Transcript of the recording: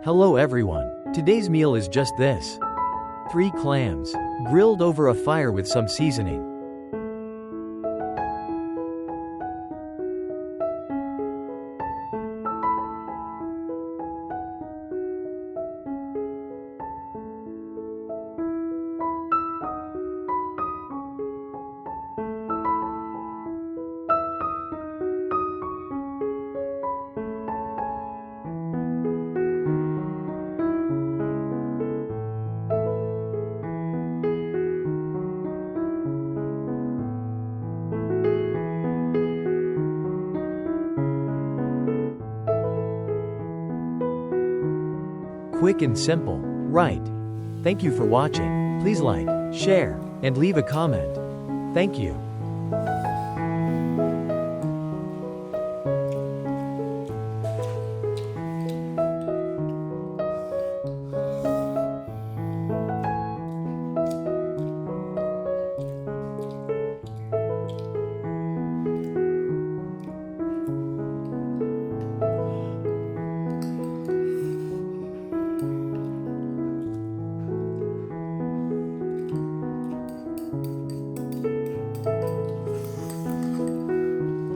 Hello everyone. Today's meal is just this. 3 clams, grilled over a fire with some seasoning. Quick and simple, right? Thank you for watching. Please like, share, and leave a comment. Thank you.